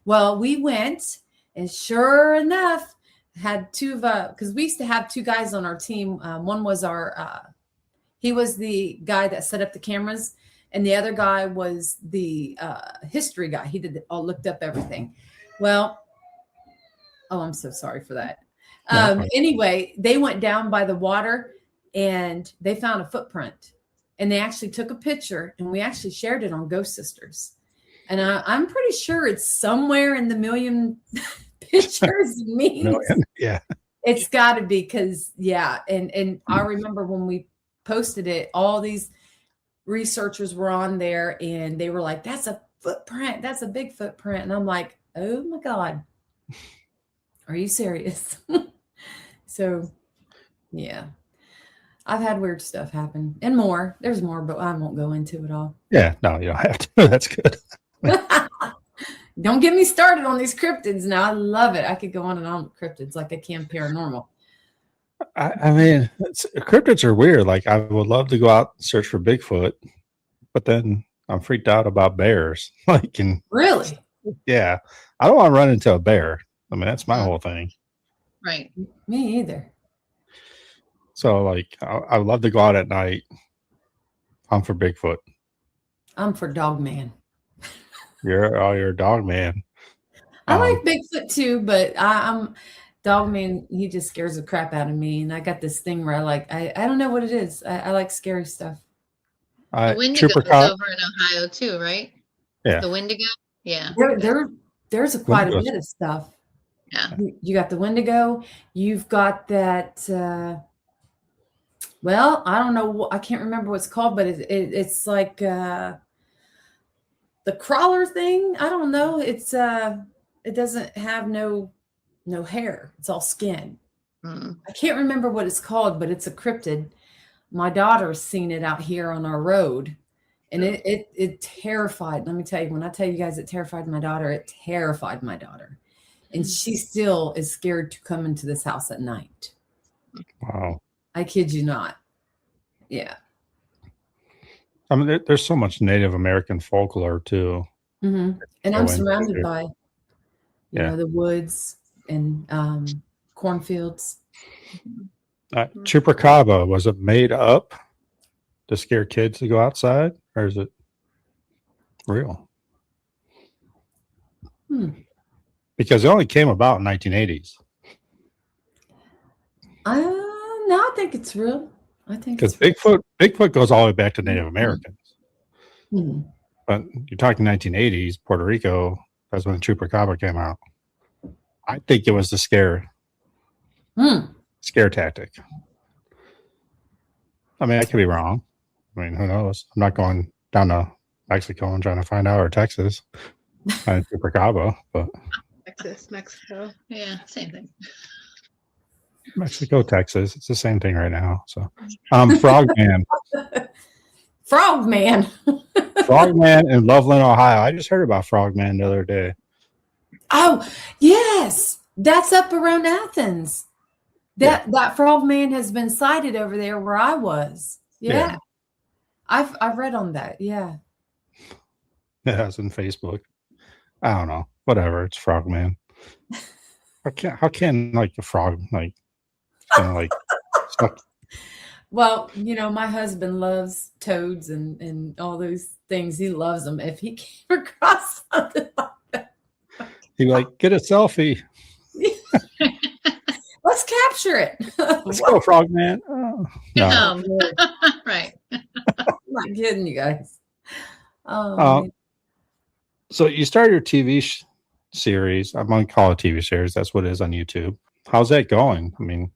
Well, we went, and sure enough, had two of, because we used to have two guys on our team. One was he was the guy that set up the cameras, and the other guy was the history guy. He looked up everything. Well, oh, I'm so sorry for that. Anyway, they went down by the water and they found a footprint, and they actually took a picture, and we actually shared it on Ghost Sisters. And I'm pretty sure it's somewhere in the million pictures. Yeah. It's got to be, because, yeah. And I remember when we posted it, all these researchers were on there, and they were like, that's a footprint. That's a big footprint. And I'm like, oh my God, are you serious? So, yeah. I've had weird stuff happen, and more. There's more, but I won't go into it all. Yeah, no, you don't have to. That's good. Don't get me started on these cryptids now. I love it. I could go on and on with cryptids like I can paranormal. I mean, cryptids are weird. Like, I would love to go out and search for Bigfoot, but then I'm freaked out about bears. Like, and Really? yeah, I don't want to run into a bear. I mean, that's my whole thing. Right. Me either. So, like, I would love to go out at night. I'm for Bigfoot. I'm for Dog Man. You're a dog man. I like Bigfoot too, but I'm Dog Man. He just scares the crap out of me. And I got this thing where I don't know what it is. I like scary stuff. The Wendigo is over in Ohio too, right? Yeah. The Wendigo? Yeah. There's quite a bit of stuff. Yeah. You got the Wendigo. You've got that... well, I don't know. I can't remember what it's called, but it's like the crawler thing. I don't know. It's it doesn't have no hair. It's all skin. I can't remember what it's called, but it's a cryptid. My daughter's seen it out here on our road, and it terrified. Let me tell you, when I tell you guys it terrified my daughter, it terrified my daughter, and she still is scared to come into this house at night. Wow. I kid you not. Yeah. I mean, there's so much Native American folklore too. Mm-hmm. And I'm surrounded by, you know, the woods and cornfields. Chupacabra, was it made up to scare kids to go outside, or is it real? Because it only came about in 1980s. No, I think it's real. I think because Bigfoot goes all the way back to Native Americans. Mm-hmm. But you're talking 1980s, Puerto Rico. That's when Chupacabra came out. I think it was the scare tactic. I mean, I could be wrong. I mean, who knows? I'm not going down to Mexico and trying to find out, or Texas, find Chupacabra, but Mexico. Yeah, same thing. Mexico, Texas, it's the same thing right now. So, Frogman. Frogman in Loveland, Ohio. I just heard about Frogman the other day. Oh, yes. That's up around Athens. That Frogman has been sighted over there where I was. Yeah. I've read on that. Yeah. Yeah, it's in Facebook. I don't know. Whatever. It's Frogman. How can like a frog stuck? Well, you know, my husband loves toads and all those things. He loves them. If he came across something like that, he'd be like, get a selfie. Let's capture it. Let's go, Frogman. Oh, no. Right. I'm not kidding you guys. Oh, so you started your TV series. I'm going to call it TV series. That's what it is on YouTube. How's that going? I mean,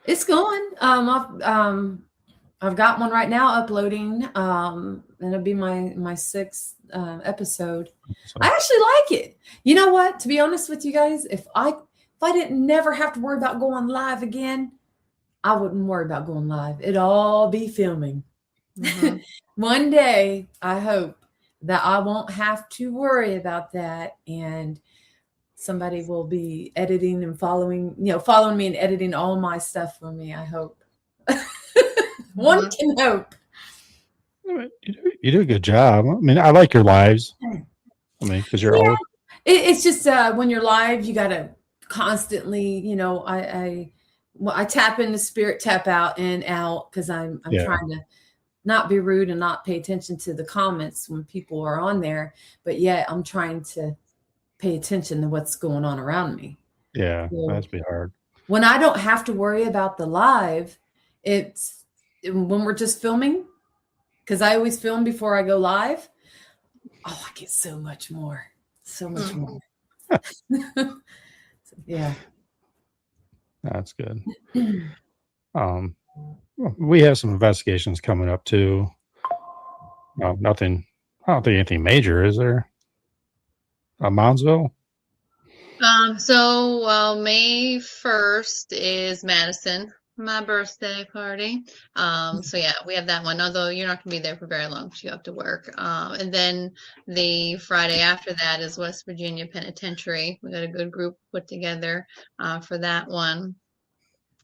it's going. I've got one right now uploading. And it'll be my sixth episode. So, I actually like it. You know what? To be honest with you guys, if I didn't never have to worry about going live again, I wouldn't worry about going live. It'd all be filming. Mm-hmm. One day, I hope that I won't have to worry about that, and somebody will be editing and following me and editing all my stuff for me. I hope. One can hope. I mean, you do a good job. I mean, I like your lives. I mean, because you're Yeah. always It's just when you're live, you got to constantly, I tap into spirit, tap out and out because I'm trying to not be rude and not pay attention to the comments when people are on there, but yet I'm trying to pay attention to what's going on around me. yeah, So that'd be hard. when I don't have to worry about the live, it's when we're just filming, because I always film before I go live. Oh, I get so much more. So much more. Yeah. That's good. We have some investigations coming up too. Nothing. I don't think anything major, is there? Moundsville. So May 1st is Madison, my birthday party. So yeah, we have that one. Although you're not gonna be there for very long because you have to work. And then the Friday after that is West Virginia Penitentiary. We got a good group put together for that one.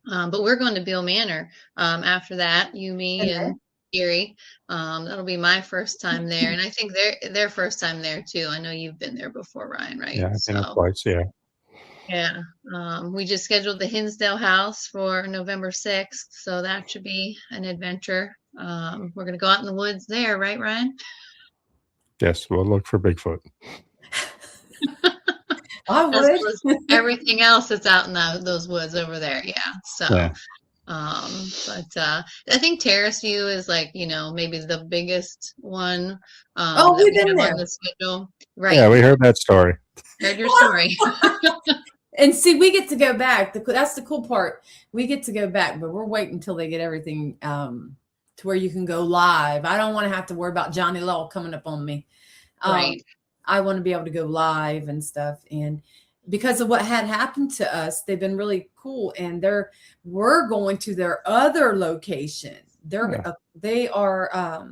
But we're going to Beale Manor after that. You, me, and Erie. That'll be my first time there, and I think their first time there too. I know you've been there before, Ryan, right? Yeah, I've been twice. Yeah. Yeah. We just scheduled the Hinsdale House for November 6th, so that should be an adventure. We're gonna go out in the woods there, right, Ryan? Yes, we'll look for Bigfoot. I As well would. as everything else that's out in those woods over there. Yeah. So. Yeah. But I think Terrace View is like, maybe the biggest one. Oh, that we've we been have there. on the schedule. Right. Yeah, we heard that story. Heard your story. And see, we get to go back. That's the cool part. We get to go back, but we're waiting until they get everything to where you can go live. I don't want to have to worry about Johnny Law coming up on me. Right. I want to be able to go live and stuff. And because of what had happened to us, they've been really cool. And we're going to their other location. They are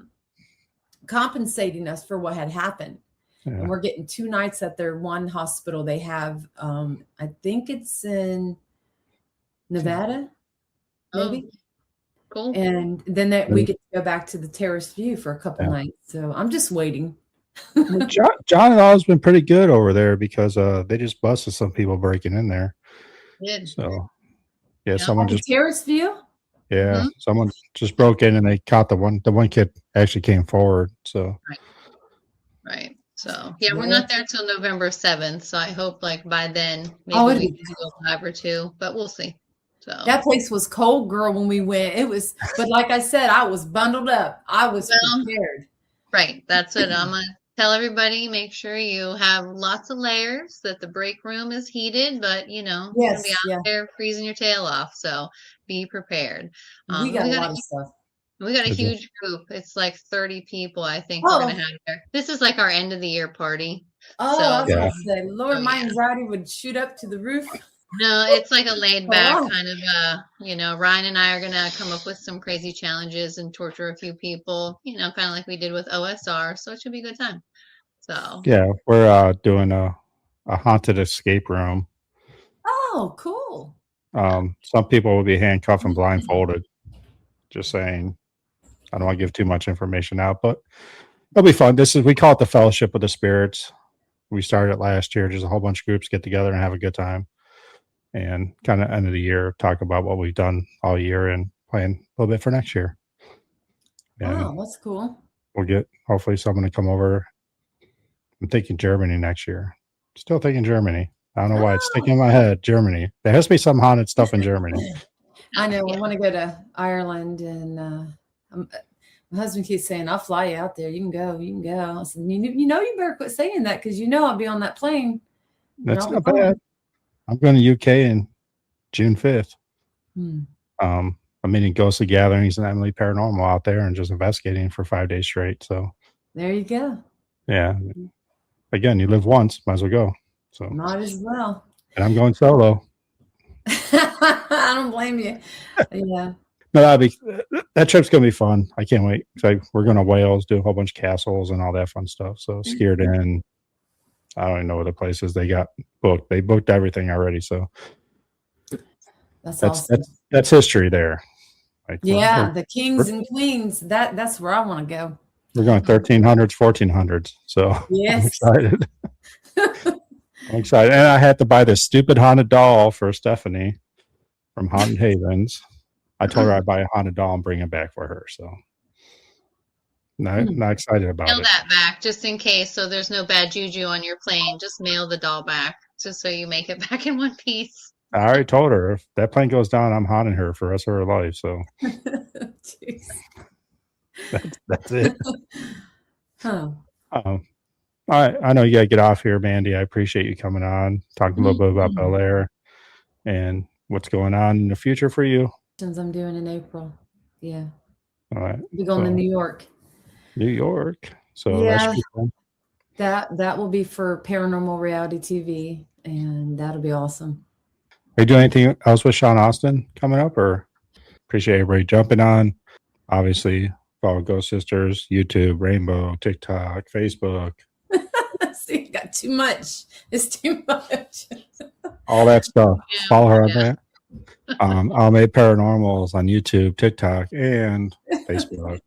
compensating us for what had happened. Yeah. And we're getting 2 nights at their one hospital they have. I think it's in Nevada, maybe. Oh, cool. And then we get to go back to the Terrace View for a couple nights. So I'm just waiting. John and all has been pretty good over there because they just busted some people breaking in there. Good. So someone just Terrace View. Yeah, someone just broke in and they caught the one kid actually came forward. So right. So we're not there till November 7th. So I hope like by then maybe we can do a live or two, but we'll see. So that place was cold, girl, when we went. It was, but like I said, I was bundled up. I was prepared. Right. That's what I'm gonna tell everybody. Make sure you have lots of layers, that the break room is heated, but you're gonna be out there freezing your tail off. So be prepared. We got a lot of stuff. We got a huge group. It's like 30 people, I think we're gonna have there. This is like our end of the year party. Oh, I was gonna say, Lord, my anxiety would shoot up to the roof. No, it's like a laid back kind of Ryan and I are gonna come up with some crazy challenges and torture a few people, kind of like we did with OSR. So it should be a good time. So yeah, we're doing a haunted escape room. Oh, cool. Some people will be handcuffed and blindfolded. Just saying. I don't want to give too much information out, but it'll be fun. We call it the Fellowship of the Spirits. We started it last year. Just a whole bunch of groups get together and have a good time. And kind of end of the year, talk about what we've done all year and plan a little bit for next year. And that's cool. We'll get hopefully someone to come over. I'm thinking Germany next year. Still thinking Germany. I don't know why it's sticking in my head. Germany. There has to be some haunted stuff in Germany. I know. We want to go to Ireland, and my husband keeps saying, "I'll fly you out there. You can go. You can go." I said, "You better quit saying that because I'll be on that plane." That's not bad. I'm going to UK in June 5th. I'm meeting Ghostly Gatherings and Almae Paranormal out there and just investigating for 5 days straight. So there you go. Yeah. Again, you live once, might as well go. So might as well. And I'm going solo. I don't blame you. Yeah. No, that trip's gonna be fun. I can't wait. We're going to Wales, do a whole bunch of castles and all that fun stuff. So Scared In. I don't even know what the places they got booked. They booked everything already. So that's awesome. That's history there. Like, Yeah, the kings and queens. That's where I want to go. we're going 1300s, 1400s. So I'm Yes. excited. I'm excited. And I had to buy this stupid haunted doll for Stephanie from Haunted Havens. I told her I'd buy a haunted doll and bring it back for her. So not excited about Mail it. that back just in case, so there's no bad juju on your plane. Just mail the doll back, just so you make it back in one piece. I already told her if that plane goes down, I'm haunting her for the rest of her life. So Jeez. that's it. Huh. All right. I know you got to get off here, Mandy. I appreciate you coming on, talking a little bit about Bellaire and what's going on in the future for you. I'm doing in April. Yeah. All right. We're going to New York. New York. So Yeah. that should be fun. That will be for Paranormal Reality TV, and that'll be awesome. Are you doing anything else with Sean Austin coming up, or appreciate everybody jumping on? Obviously, follow Ghost Sisters, YouTube, Rainbow, TikTok, Facebook. See, you got too much. It's too much. All that stuff. Yeah, Follow her on yeah. that. Almae Paranormal is on YouTube, TikTok, and Facebook.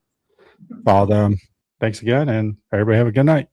Follow them. Thanks again, and everybody have a good night.